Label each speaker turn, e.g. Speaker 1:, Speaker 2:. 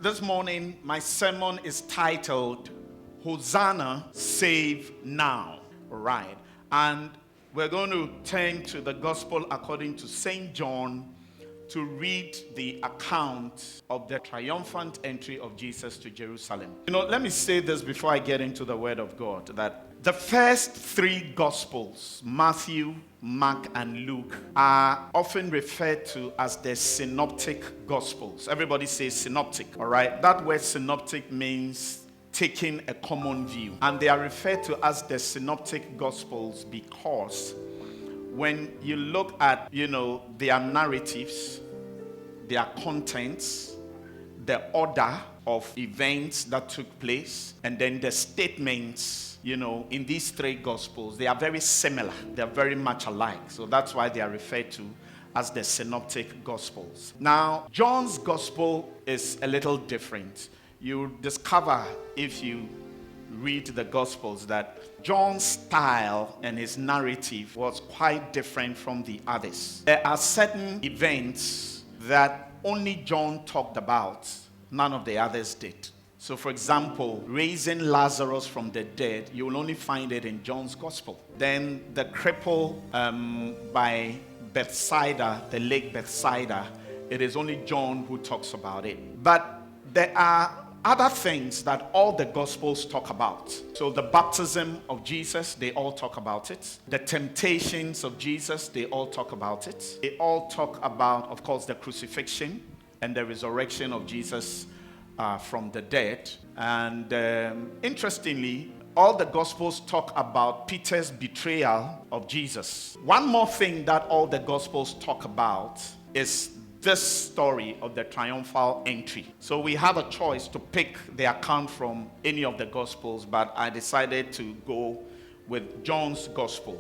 Speaker 1: This morning, my sermon is titled, Hosanna, Save Now. All right. And we're going to turn to the Gospel according to St. John to read the account of the triumphant entry of Jesus to Jerusalem. Let me say this before I get into the Word of God, that the first three Gospels, Matthew, Mark, and Luke, are often referred to as the synoptic Gospels. Everybody says synoptic, all right? That word synoptic means taking a common view. And they are referred to as the synoptic Gospels because when you look at, their narratives, their contents, the order of events that took place, and then the statements, in these three Gospels, they are very similar. They are very much alike. So that's why they are referred to as the synoptic Gospels. Now, John's Gospel is a little different. You discover if you read the Gospels that John's style and his narrative was quite different from the others. There are certain events that only John talked about, none of the others did. So, for example, raising Lazarus from the dead, you will only find it in John's Gospel. Then the cripple by Bethsaida, the lake Bethsaida, it is only John who talks about it. But there are other things that all the Gospels talk about. So the baptism of Jesus, they all talk about it. The temptations of Jesus, they all talk about it. They all talk about, of course, the crucifixion and the resurrection of Jesus from the dead. And interestingly, all the Gospels talk about Peter's betrayal of Jesus. One more thing that all the Gospels talk about is this story of the triumphal entry. So we have a choice to pick the account from any of the Gospels, but I decided to go with John's Gospel.